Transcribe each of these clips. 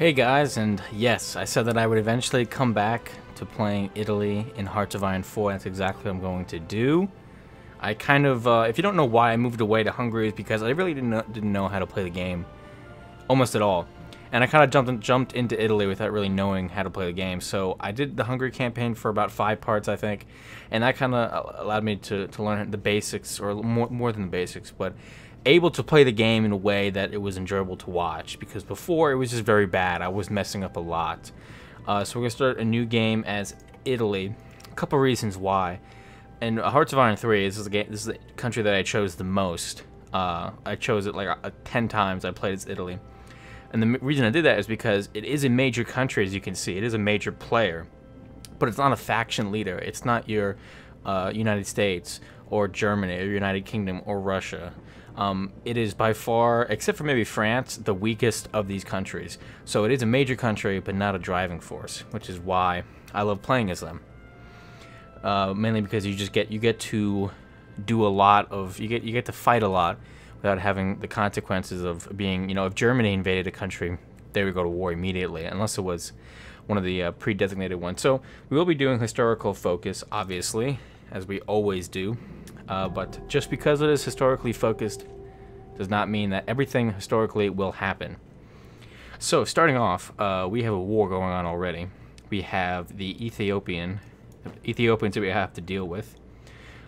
Hey guys, and yes, I said that I would eventually come back to playing Italy in Hearts of Iron 4. That's exactly what I'm going to do. I kind of, if you don't know why I moved away to Hungary, is because I really didn't know how to play the game almost at all. And I kind of jumped into Italy without really knowing how to play the game. So I did the Hungary campaign for about 5 parts, I think, and that kind of allowed me to learn the basics, or more than the basics, but able to play the game in a way that it was enjoyable to watch, because before it was just very bad. I was messing up a lot. So we're going to start a new game as Italy. A couple reasons why. And Hearts of Iron 3, this is the country that I chose the most. I chose it like 10 times I played as Italy. And the reason I did that is because it is a major country, as you can see. It is a major player. But it's not a faction leader. It's not your United States or Germany or United Kingdom or Russia. It is by far, except for maybe France, the weakest of these countries. So it is a major country, but not a driving force, which is why I love playing as them. Mainly because you get to do a lot of, you get to fight a lot without having the consequences of being, if Germany invaded a country, they would go to war immediately, unless it was one of the pre-designated ones. So we will be doing historical focus, obviously, as we always do. But just because it is historically focused does not mean that everything historically will happen. So starting off, we have a war going on already. We have the Ethiopians that we have to deal with.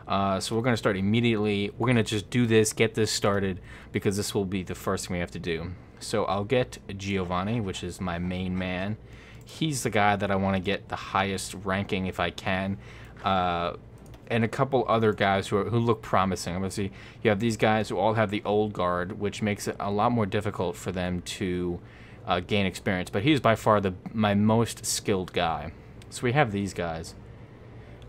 So we're going to start immediately. We're going to just do this, get this started, because this will be the first thing we have to do. So I'll get Giovanni, which is my main man. He's the guy that I want to get the highest ranking if I can. And a couple other guys who look promising. Obviously, you have these guys who all have the old guard, which makes it a lot more difficult for them to gain experience. But he's by far my most skilled guy. So we have these guys.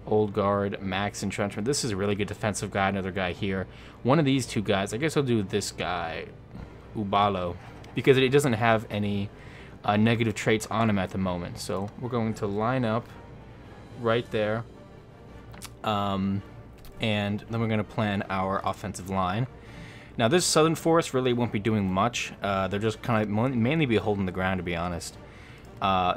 Old guard, max entrenchment. This is a really good defensive guy. Another guy here. One of these two guys, I guess I'll do this guy, Ubalo, because he doesn't have any negative traits on him at the moment. So we're going to line up right there. And then we're going to plan our offensive line. Now, this Southern Force really won't be doing much. They're just kind of mainly be holding the ground, to be honest.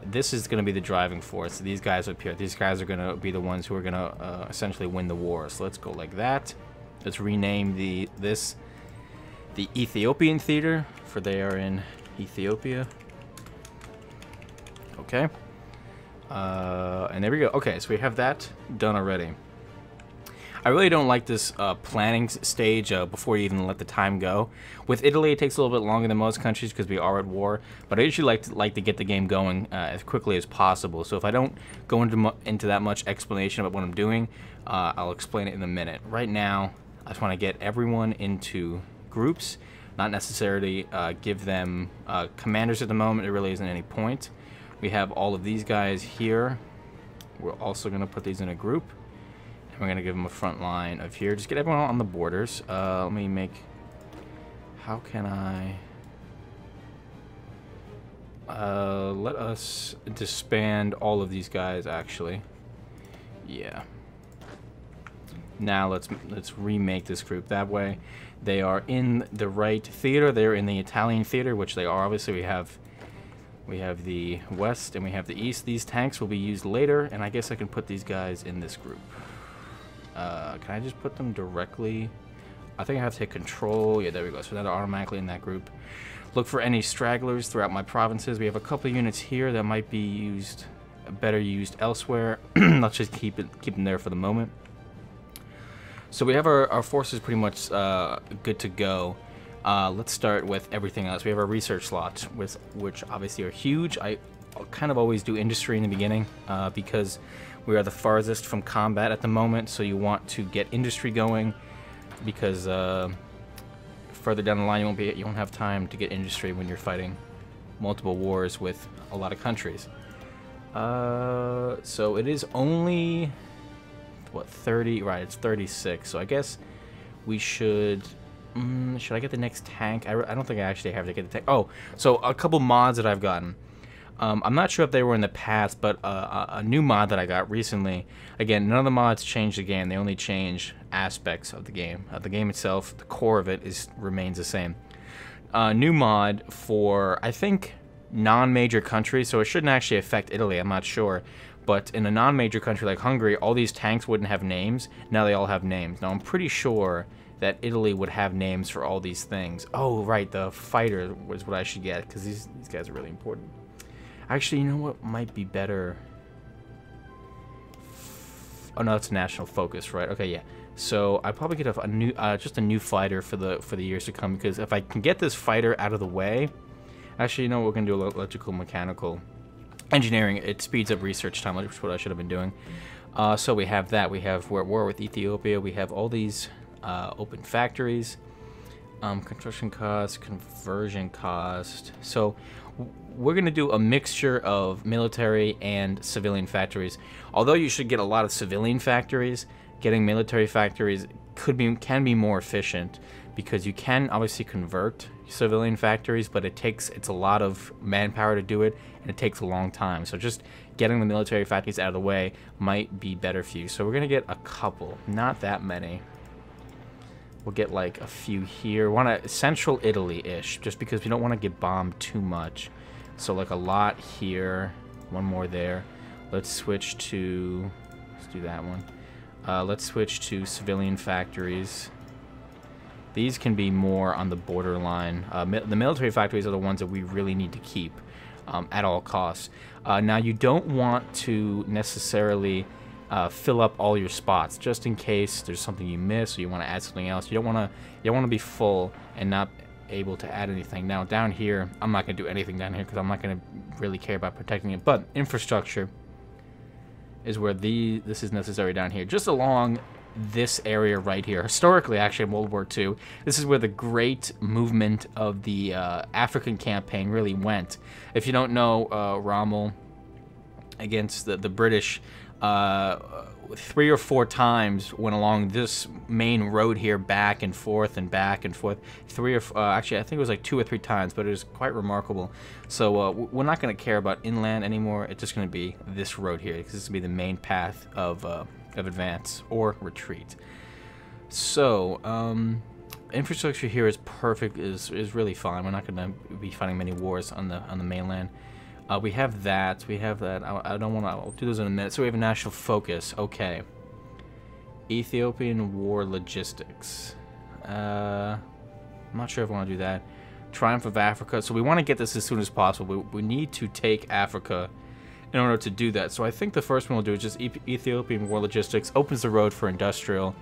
This is going to be the driving force. These guys up here, these guys are going to be the ones who are going to essentially win the war. So let's go like that. Let's rename the Ethiopian Theater, for they are in Ethiopia. Okay. And there we go. Okay, so we have that done already. I really don't like this planning stage before you even let the time go. With Italy, it takes a little bit longer than most countries because we are at war. But I usually like to get the game going as quickly as possible. So if I don't go into that much explanation about what I'm doing, I'll explain it in a minute. Right now, I just want to get everyone into groups, not necessarily give them commanders at the moment. It really isn't any point. We have all of these guys here. We're also going to put these in a group. And we're going to give them a front line of here. Just get everyone on the borders. Let me make... How can I... let us disband all of these guys, actually. Yeah. Now let's remake this group that way. They are in the right theater. They're in the Italian theater, which they are. Obviously, we have the west and we have the east. These tanks will be used later, and I guess I can put these guys in this group. Can I just put them directly? I think I have to hit control. Yeah, there we go. So they're automatically in that group. Look for any stragglers throughout my provinces. We have a couple of units here that might be better used elsewhere. Let's just keep them there for the moment. So we have our forces pretty much good to go. Let's start with everything else. We have our research slots, which obviously are huge. I kind of always do industry in the beginning because we are the farthest from combat at the moment. So you want to get industry going because further down the line you won't have time to get industry when you're fighting multiple wars with a lot of countries. So it is only what, 30? Right, it's 36. So I guess we should. Should I get the next tank? I don't think I actually have to get the tank. Oh, so a couple mods that I've gotten. I'm not sure if they were in the past, but a new mod that I got recently. Again, none of the mods change the game. They only change aspects of the game. The game itself, the core of it, remains the same. New mod for, I think, non-major country, so it shouldn't actually affect Italy, I'm not sure. But in a non-major country like Hungary, all these tanks wouldn't have names. Now they all have names. Now I'm pretty sure that Italy would have names for all these things. Oh, right, the fighter was what I should get, because these guys are really important. Actually, you know what might be better? Oh no, it's a national focus, right? Okay, yeah. So I probably get a new, just a new fighter for the years to come, because if I can get this fighter out of the way, actually, you know what, we're gonna do electrical, mechanical, engineering. It speeds up research time, which is what I should have been doing. So we have that. We have war with Ethiopia. We have all these open factories, construction cost, conversion cost. So we're going to do a mixture of military and civilian factories. Although you should get a lot of civilian factories, getting military factories can be more efficient, because you can obviously convert civilian factories, but it's a lot of manpower to do it, and it takes a long time. So just getting the military factories out of the way might be better for you. So we're going to get a couple, not that many. We'll get like a few here. We want a central Italy-ish, just because we don't want to get bombed too much. So like a lot here, one more there. Let's switch to, let's do that one. Let's switch to civilian factories. These can be more on the borderline. The military factories are the ones that we really need to keep at all costs. Now you don't want to necessarily fill up all your spots, just in case there's something you miss or you want to add something else. You don't want to be full and not able to add anything. Now down here, I'm not going to do anything down here because I'm not going to really care about protecting it. But infrastructure is where this is necessary down here, just along this area right here. Historically, actually, in World War II, this is where the great movement of the African campaign really went. If you don't know, Rommel against the British 3 or 4 times went along this main road here, back and forth and back and forth. Actually, I think it was like 2 or 3 times, but it was quite remarkable. So we're not going to care about inland anymore. It's just going to be this road here, because this is going to be the main path of advance or retreat. So infrastructure here is perfect, is really fine. We're not going to be fighting many wars on the mainland. We have that. I don't want to. I'll do those in a minute. So we have a national focus. Okay. Ethiopian war logistics. I'm not sure if I want to do that. Triumph of Africa. So we want to get this as soon as possible. We need to take Africa in order to do that. So I think the first one we'll do is just Ethiopian war logistics. Opens the road for industrial.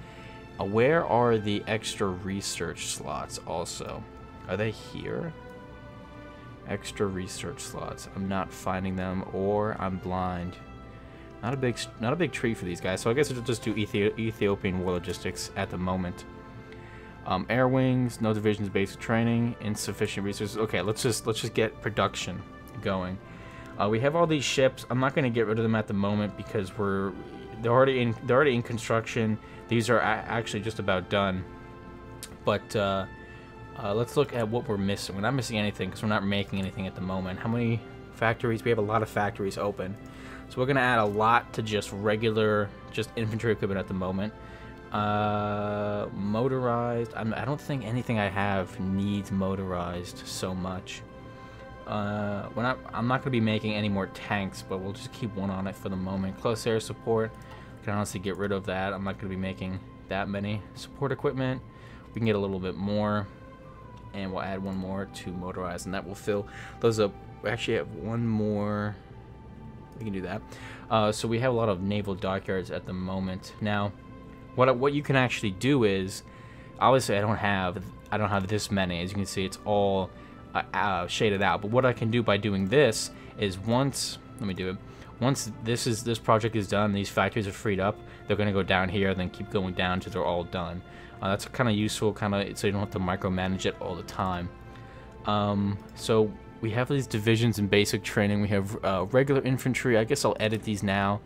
Where are the extra research slots also? Are they here? Extra research slots. I'm not finding them, or I'm blind. Not a big tree for these guys. So I guess we'll just do Ethiopian war logistics at the moment. Air wings, no divisions, basic training, insufficient resources. Okay, let's just get production going. We have all these ships. I'm not going to get rid of them at the moment because they're already in construction. These are actually just about done. But let's look at what we're missing. We're not missing anything because we're not making anything at the moment. How many factories? We have a lot of factories open. So we're going to add a lot to just regular, infantry equipment at the moment. Motorized. I don't think anything I have needs motorized so much. I'm not going to be making any more tanks, but we'll just keep one on it for the moment. Close air support. I can honestly get rid of that. I'm not going to be making that many. Support equipment. We can get a little bit more. And we'll add one more to motorized, and that will fill those up. We actually have one more. We can do that. So we have a lot of naval dockyards at the moment. Now, what you can actually do is, obviously I don't have this many. As you can see, it's all shaded out. But what I can do by doing this is once this project is done, these factories are freed up, they're going to go down here, then keep going down until they're all done. That's kind of useful, so you don't have to micromanage it all the time. So we have these divisions in basic training. We have regular infantry. I guess I'll edit these now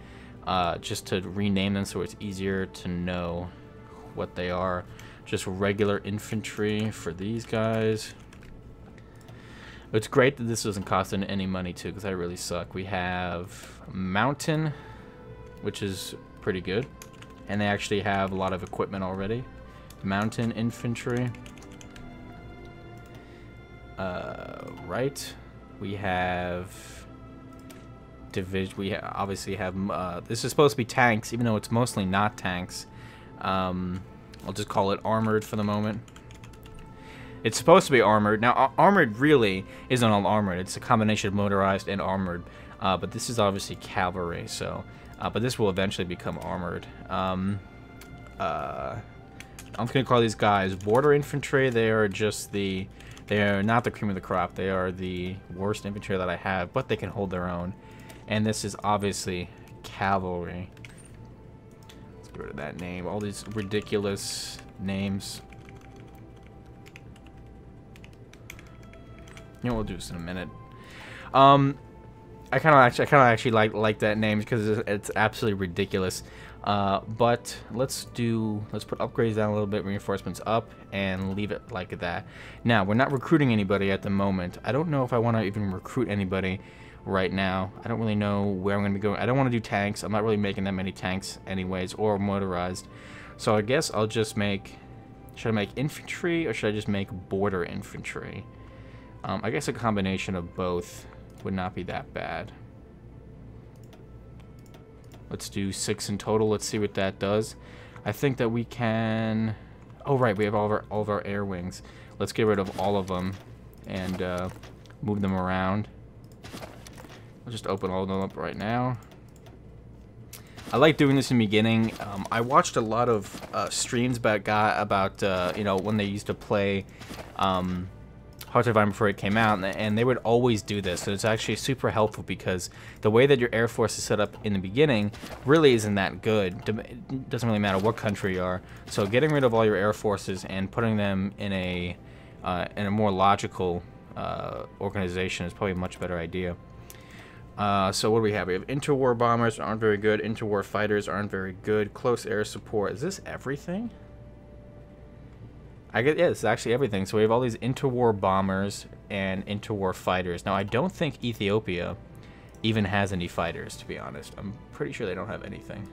just to rename them so it's easier to know what they are. Just regular infantry for these guys. It's great that this doesn't cost any money too, because I really suck. We have mountain, which is pretty good, and they actually have a lot of equipment already. Mountain infantry. Right. We have division. We obviously have. This is supposed to be tanks, even though it's mostly not tanks. I'll just call it armored for the moment. It's supposed to be armored. Now, armored really isn't all armored. It's a combination of motorized and armored. But this is obviously cavalry, so... but this will eventually become armored. I'm going to call these guys border infantry. They are just the... They are not the cream of the crop. They are the worst infantry that I have, but they can hold their own. And this is obviously cavalry. Let's get rid of that name. All these ridiculous names. You know, we'll do this in a minute. I kind of actually like that name because it's absolutely ridiculous. But let's put upgrades down a little bit, reinforcements up, and leave it like that. Now, we're not recruiting anybody at the moment. I don't know if I want to even recruit anybody right now. I don't really know where I'm going to be going. I don't want to do tanks. I'm not really making that many tanks anyways, or motorized. So I guess I'll just make... Should I make infantry, or should I just make border infantry? I guess a combination of both would not be that bad. Let's do 6 in total. Let's see what that does. I think that we can... Oh, right. We have all of our air wings. Let's get rid of all of them and move them around. I'll just open all of them up right now. I like doing this in the beginning. I watched a lot of streams about you know, when they used to play Hearts of Iron before it came out, and they would always do this. So it's actually super helpful because the way that your Air Force is set up in the beginning really isn't that good. It doesn't really matter what country you are. So getting rid of all your Air Forces and putting them in a more logical organization is probably a much better idea. So what do we have? We have interwar bombers aren't very good. Interwar fighters aren't very good. Close air support. Is this everything? Yeah, it's actually everything. So we have all these interwar bombers and interwar fighters. Now, I don't think Ethiopia even has any fighters, to be honest. I'm pretty sure they don't have anything.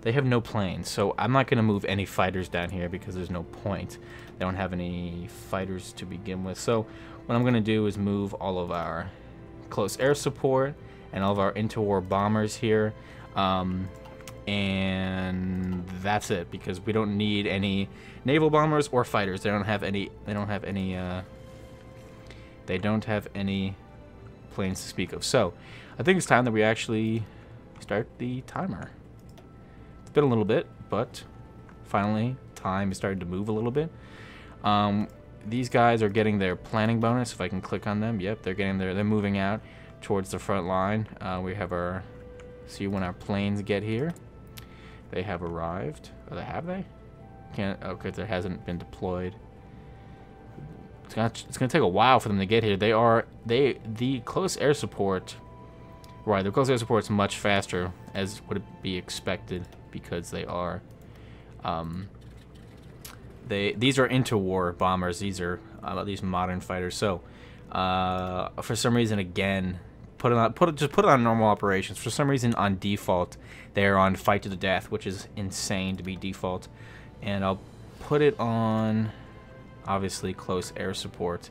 They have no planes, so I'm not going to move any fighters down here because there's no point. They don't have any fighters to begin with. So what I'm going to do is move all of our close air support and all of our interwar bombers here. And that's it, because we don't need any naval bombers or fighters. They don't have any planes to speak of. So I think it's time that we actually start the timer. It's been a little bit, but finally time is starting to move a little bit. These guys are getting their planning bonus. If I can click on them, yep, they're moving out towards the front line. We have our, see when our planes get here. They have arrived. Oh, have they? Can't. Okay, there hasn't been deployed. It's gonna take a while for them to get here. The close air support. Right, the close air support is much faster, as would be expected, because they are. These are interwar bombers. These are these modern fighters. So, for some reason, again. Just put it on normal operations. For some reason, on default, they're on fight to the death, which is insane to be default. And I'll put it on, obviously, close air support.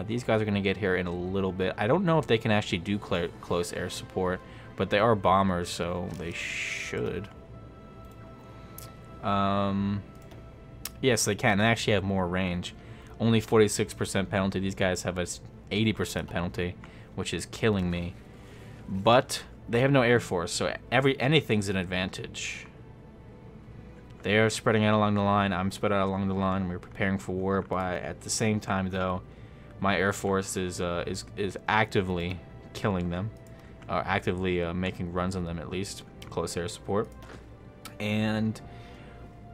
These guys are going to get here in a little bit. I don't know if they can actually do close air support, but they are bombers, so they should. Yes, they can. They actually have more range. Only 46% penalty. These guys have a 80% penalty, which is killing me. But they have no air force, so anything's an advantage. They are spreading out along the line. I'm spread out along the line. We're preparing for war, but at the same time, though, my air force is actively killing them, or actively making runs on them, at least close air support. And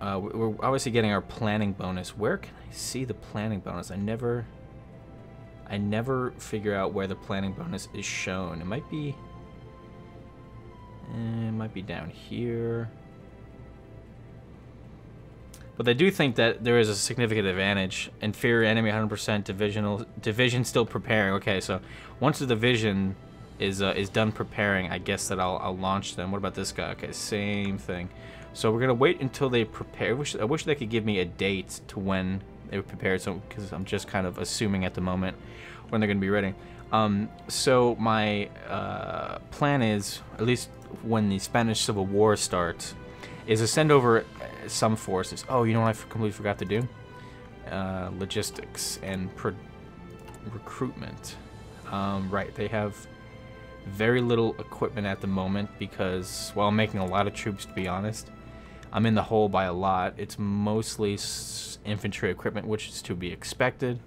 we're obviously getting our planning bonus. Where can I see the planning bonus? I never figure out where the planning bonus is shown. It might be down here. But I do think that there is a significant advantage. Inferior enemy 100% division still preparing. Okay, so once the division is done preparing, I guess that I'll launch them. What about this guy? Okay, same thing. So we're gonna wait until they prepare. I wish they could give me a date to when they were prepared. So because I'm just kind of assuming at the moment when they're going to be ready. So my plan is, at least when the Spanish Civil War starts, is to send over some forces. Oh, you know what I completely forgot to do? Logistics and recruitment. Right, they have very little equipment at the moment because, well, I'm making a lot of troops, to be honest. I'm in the hole by a lot. It's mostly infantry equipment, which is to be expected.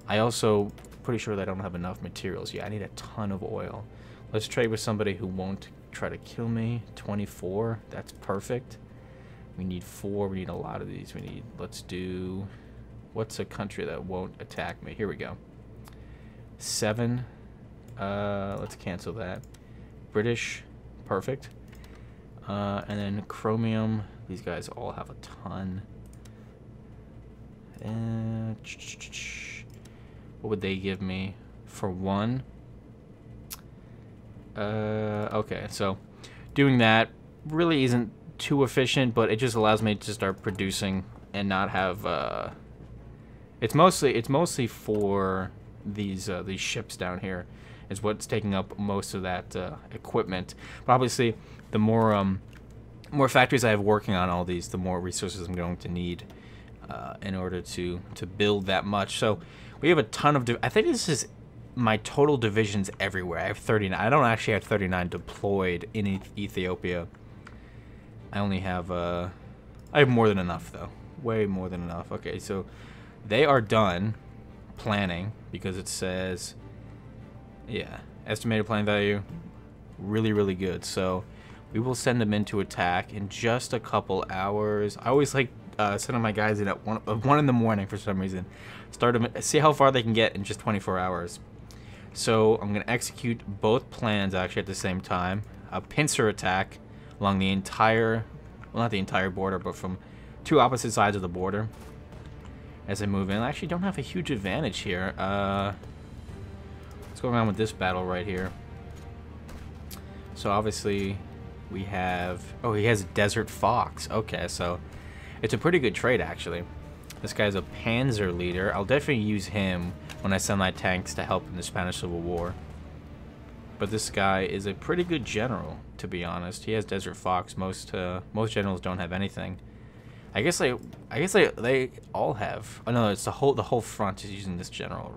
I also pretty sure that I don't have enough materials. Yeah, I need a ton of oil. Let's trade with somebody who won't try to kill me. 24, that's perfect. We need 4. We need a lot of these. We need, let's do, what's a country that won't attack me? Here we go. 7. Let's cancel that. British, perfect. And then chromium. These guys all have a ton. What would they give me for 1? Okay, so doing that really isn't too efficient, but it just allows me to start producing and not have. It's mostly for these ships down here. Is what's taking up most of that equipment. But obviously, the more factories I have working on all these, the more resources I'm going to need in order to build that much. So we have a ton of. I think this is my total divisions everywhere. I have 39. I don't actually have 39 deployed in Ethiopia. I only have. I have more than enough though. Way more than enough. Okay, so they are done planning because it says. Yeah, estimated plan value, really, really good. So we will send them into attack in just a couple hours. I always like sending my guys in at 1 in the morning for some reason. Start them, see how far they can get in just 24 hours. So I'm going to execute both plans actually at the same time. A pincer attack along the entire, well, not the entire border, but from 2 opposite sides of the border as I move in. I actually don't have a huge advantage here. What's going on with this battle right here? So obviously we have, oh, he has a desert fox. Okay, so it's a pretty good trade actually. This guy's a panzer leader. I'll definitely use him when I send my tanks to help in the Spanish Civil War. But this guy is a pretty good general, to be honest. He has desert fox. Most generals don't have anything. I guess they all have. Oh no, it's the whole front is using this general.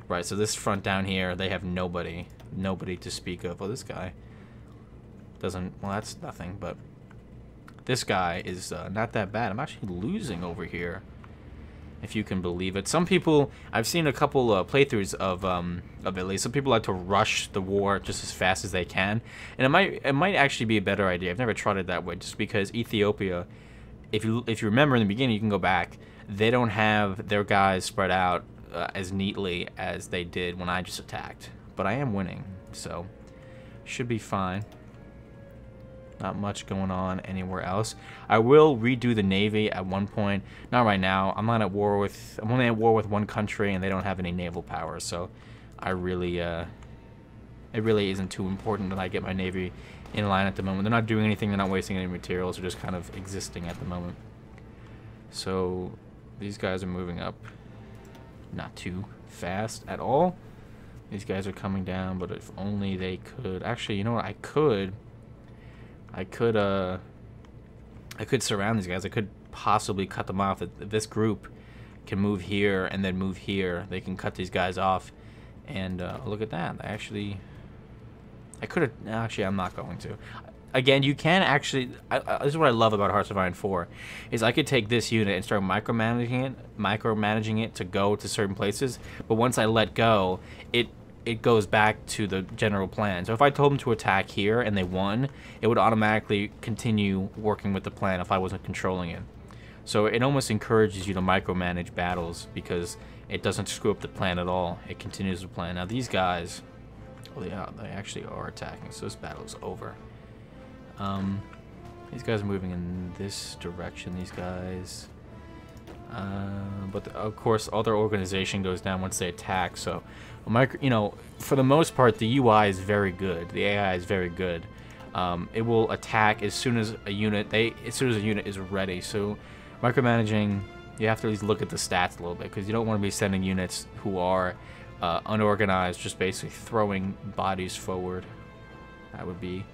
Right, so this front down here, they have nobody to speak of. Well, this guy doesn't, well, that's nothing, but this guy is not that bad. I'm actually losing over here, if you can believe it. Some people, I've seen a couple playthroughs of Italy. Some people like to rush the war just as fast as they can, and it might actually be a better idea. I've never tried it that way, just because Ethiopia, if you remember in the beginning, you can go back, they don't have their guys spread out as neatly as they did when I just attacked. But I am winning, so should be fine. Not much going on anywhere else. I will redo the Navy at one point. Not right now. I'm only at war with one country, and they don't have any naval power. So I really, it really isn't too important that I get my Navy in line at the moment. They're not doing anything. They're not wasting any materials. They're just kind of existing at the moment. So these guys are moving up. Not too fast at all. These guys are coming down, but if only they could. Actually, you know what? I could surround these guys. I could possibly cut them off. If this group can move here and then move here, they can cut these guys off. And look at that. I could have. Actually, I'm not going to. Again, you can actually. This is what I love about Hearts of Iron 4, is I could take this unit and start micromanaging it to go to certain places. But once I let go, it goes back to the general plan. So if I told them to attack here and they won, it would automatically continue working with the plan if I wasn't controlling it. So it almost encourages you to micromanage battles because it doesn't screw up the plan at all. It continues the plan. Now these guys, well, yeah, they actually are attacking, so this battle is over. These guys are moving in this direction, these guys. But of course, all their organization goes down once they attack. So, you know, for the most part, the UI is very good. The AI is very good. It will attack as soon as a unit is ready. So, micromanaging you have to at least look at the stats a little bit, because you don't want to be sending units who are unorganized, just basically throwing bodies forward. That would be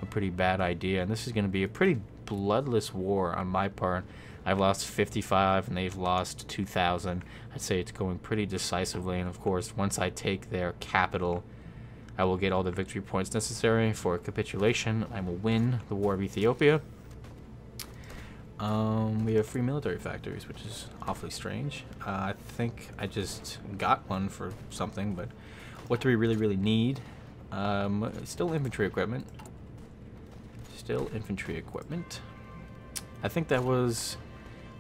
a pretty bad idea, and this is going to be a pretty bloodless war on my part. I've lost 55 and they've lost 2,000. I'd say it's going pretty decisively, and of course once I take their capital, I will get all the victory points necessary for capitulation. I will win the War of Ethiopia. We have free military factories, which is awfully strange. I think I just got one for something, but what do we really need? Still infantry equipment. Still infantry equipment. I think that was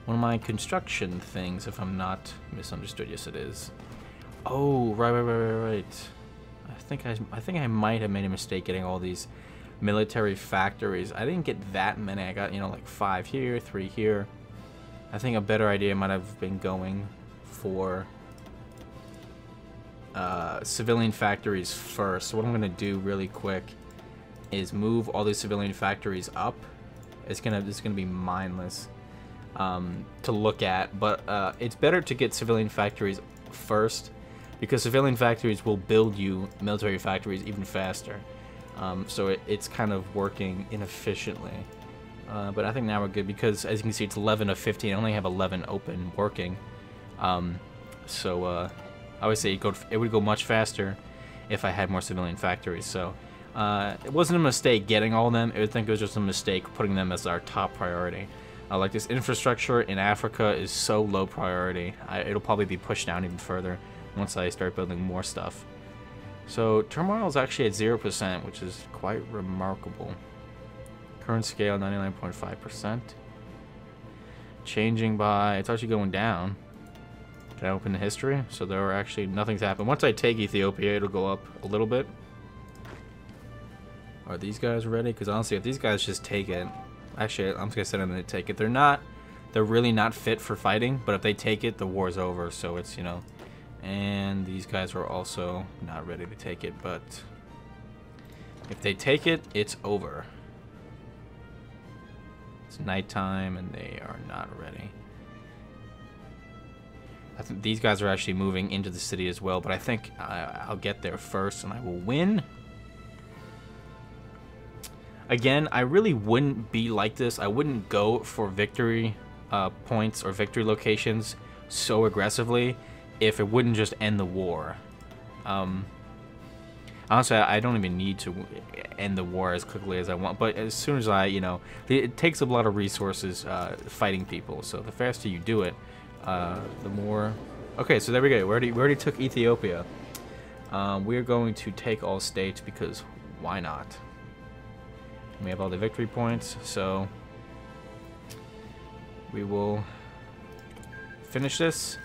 one of my construction things, if I'm not misunderstood. Yes, it is. Oh, right. I think I might have made a mistake getting all these military factories. I didn't get that many. I got, you know, like 5 here, 3 here. I think a better idea might have been going for civilian factories first. So what I'm gonna do really quick is move all these civilian factories up. It's gonna be mindless to look at, but it's better to get civilian factories first, because civilian factories will build you military factories even faster. So it's kind of working inefficiently. But I think now we're good, because as you can see, it's 11 of 15. I only have 11 open working. I would say it would go much faster if I had more civilian factories. So it wasn't a mistake getting all of them. I would think it was just a mistake putting them as our top priority. Like this infrastructure in Africa is so low priority. It'll probably be pushed down even further once I start building more stuff. So turmoil is actually at 0%, which is quite remarkable. Current scale 99.5%. Changing by, it's actually going down. Can I open the history? So there are actually, nothing's happened. Once I take Ethiopia, it'll go up a little bit. Are these guys ready? Because honestly, if these guys just take it, actually, I'm just gonna send them to take it. They're really not fit for fighting, but if they take it, the war's over. So it's, you know, and these guys are also not ready to take it, but if they take it, it's over. It's nighttime and they are not ready. I think these guys are actually moving into the city as well, but I think I'll get there first and I will win. Again, I really wouldn't be like this. I wouldn't go for victory points or victory locations so aggressively if it wouldn't just end the war. Honestly, I don't even need to end the war as quickly as I want, but as soon as you know, it takes a lot of resources fighting people, so the faster you do it, the more... Okay, so there we go. We already took Ethiopia. We're going to take all states because why not? We have all the victory points, so we will finish this.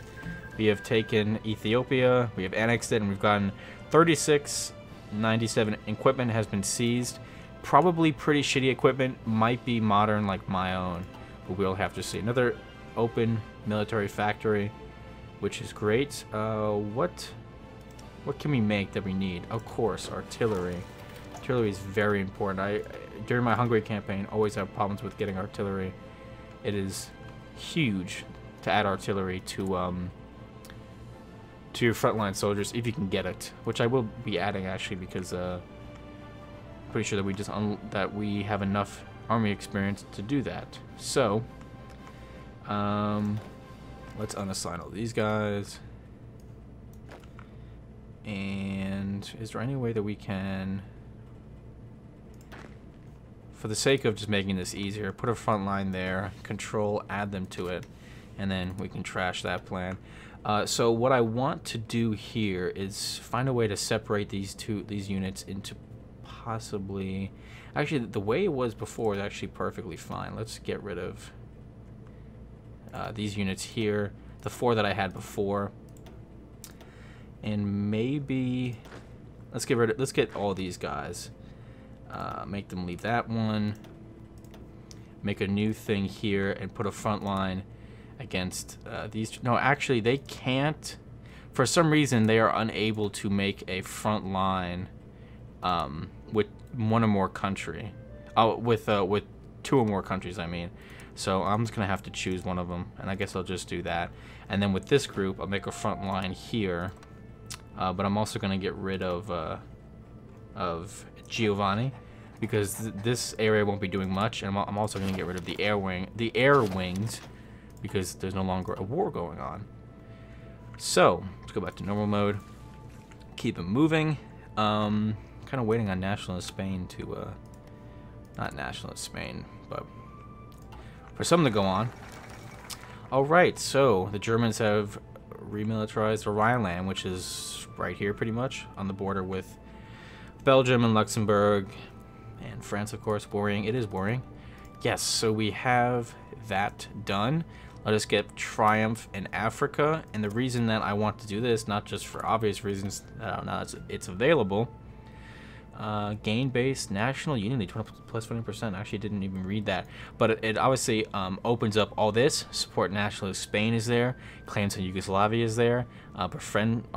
We have taken Ethiopia, we have annexed it, and we've gotten 3697 equipment has been seized. Probably pretty shitty equipment, might be modern like my own, but we'll have to see. Another open military factory, which is great. What can we make that we need? Of course, artillery. Artillery is very important. During my Hungary campaign, always have problems with getting artillery. It is huge to add artillery to your frontline soldiers if you can get it, which I will be adding actually, because pretty sure that we have enough army experience to do that. So let's unassign all these guys. And is there any way that we can, for the sake of just making this easier, put a front line there, control, add them to it, and then we can trash that plan. So what I want to do here is find a way to separate these units into possibly... Actually, the way it was before is actually perfectly fine. Let's get rid of these units here, the 4 that I had before, and maybe let's get all these guys. Make them leave that one. Make a new thing here and put a front line against these. No, actually, they can't. For some reason, they are unable to make a front line with one or more country. With 2 or more countries, I mean. So I'm just going to have to choose one of them, and I guess I'll just do that. And then with this group, I'll make a front line here, but I'm also going to get rid of Giovanni, because this area won't be doing much, and I'm also going to get rid of the air wings, because there's no longer a war going on. So let's go back to normal mode, keep it moving. Kind of waiting on nationalist Spain to not nationalist Spain, but for something to go on. Alright, so the Germans have remilitarized the Rhineland, which is right here pretty much on the border with Belgium and Luxembourg and France, of course. Boring. It is boring. Yes, so we have that done. Let us get Triumph in Africa, and the reason that I want to do this, not just for obvious reasons, now it's available. Gain-based national unity, plus 20%. Actually, didn't even read that, but it obviously opens up all this. Support nationalist Spain is there. Claims in Yugoslavia is there. I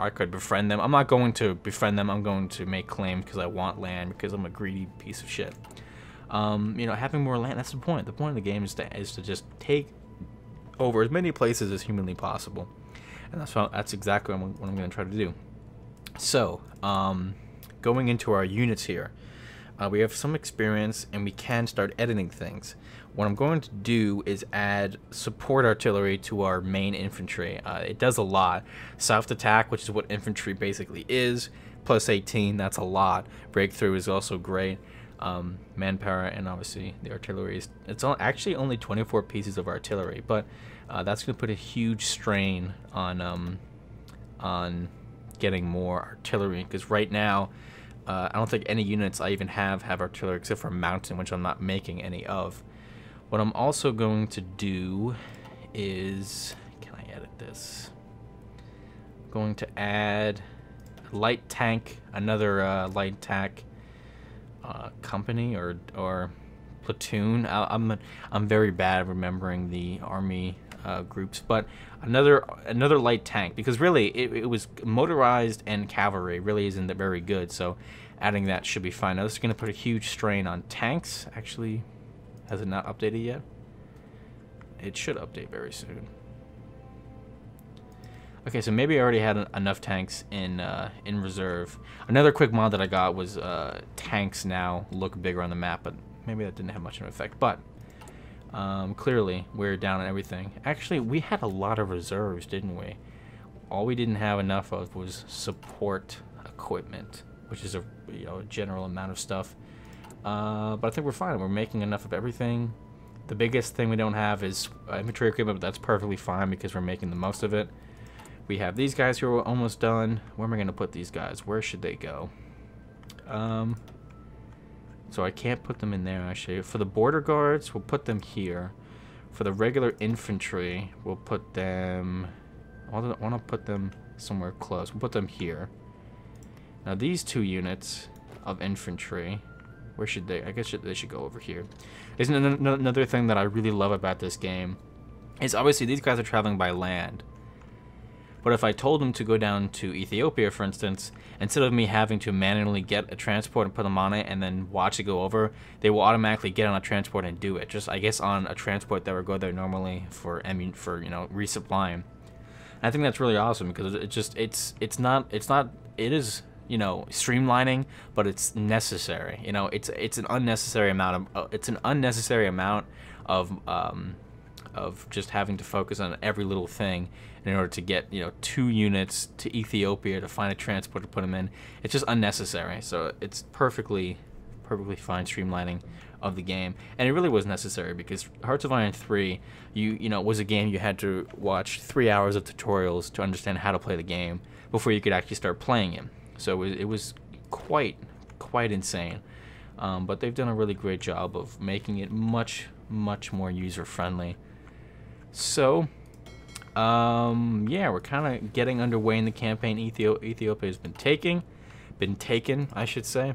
could befriend them. I'm not going to befriend them. I'm going to make claims because I want land, because I'm a greedy piece of shit. You know, having more land, that's the point. The point of the game is to just take over as many places as humanly possible, and that's exactly what I'm going to try to do. So, going into our units here, we have some experience and we can start editing things. What I'm going to do is add support artillery to our main infantry. It does a lot. Soft attack, which is what infantry basically is, plus 18, that's a lot. Breakthrough is also great. Manpower, and obviously the artillery is, actually only 24 pieces of artillery, but that's going to put a huge strain on getting more artillery, because right now I don't think any units I even have artillery except for mountain, which I'm not making any of. What I'm also going to do is, can I edit this? I'm going to add light tank, another light tank company or platoon. I'm very bad at remembering the army groups, but another light tank, because really it was motorized, and cavalry really isn't very good, so adding that should be fine. Now this is going to put a huge strain on tanks. Actually, has it not updated yet? It should update very soon. Okay, so maybe I already had enough tanks in reserve. Another quick mod that I got was tanks now look bigger on the map, but maybe that didn't have much of an effect. But clearly, we're down on everything. Actually, we had a lot of reserves, didn't we? All we didn't have enough of was support equipment, which is a general amount of stuff. But I think we're fine. We're making enough of everything. The biggest thing we don't have is infantry equipment, but that's perfectly fine because we're making the most of it. We have these guys who are almost done. Where am I going to put these guys? Where should they go? So I can't put them in there, actually. For the border guards, we'll put them here. For the regular infantry, we'll put them... I want to put them somewhere close. We'll put them here. Now these two units of infantry, where should they? I guess they should go over here. Isn't another thing that I really love about this game is obviously these guys are traveling by land. But if I told them to go down to Ethiopia, for instance, instead of me having to manually get a transport and put them on it and then watch it go over, they will automatically get on a transport and do it. Just, I guess, on a transport that would go there normally for resupplying. I think that's really awesome because it is streamlining, but it's necessary. It's an unnecessary amount of just having to focus on every little thing in order to get 2 units to Ethiopia to find a transport to put them in. It's just unnecessary. So it's perfectly fine streamlining of the game, and it really was necessary because Hearts of Iron 3 was a game you had to watch 3 hours of tutorials to understand how to play the game before you could actually start playing it. So it was quite insane, but they've done a really great job of making it much more user friendly. So yeah, we're kind of getting underway in the campaign. Ethiopia has been taken, I should say.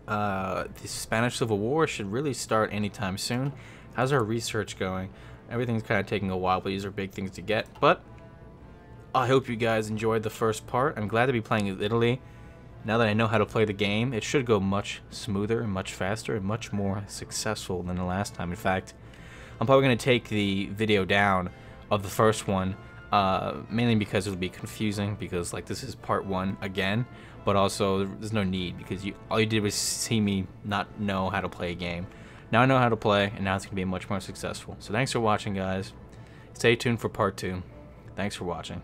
The Spanish Civil War should really start anytime soon. How's our research going? Everything's kind of taking a while, but these are big things to get. But I hope you guys enjoyed the first part. I'm glad to be playing with Italy. Now that I know how to play the game, it should go much smoother and much faster and much more successful than the last time. In fact, I'm probably going to take the video down of the first one, mainly because it would be confusing, because like this is part 1 again, but also there's no need, because all you did was see me not know how to play a game. Now I know how to play, and now it's going to be much more successful. So thanks for watching, guys. Stay tuned for part 2. Thanks for watching.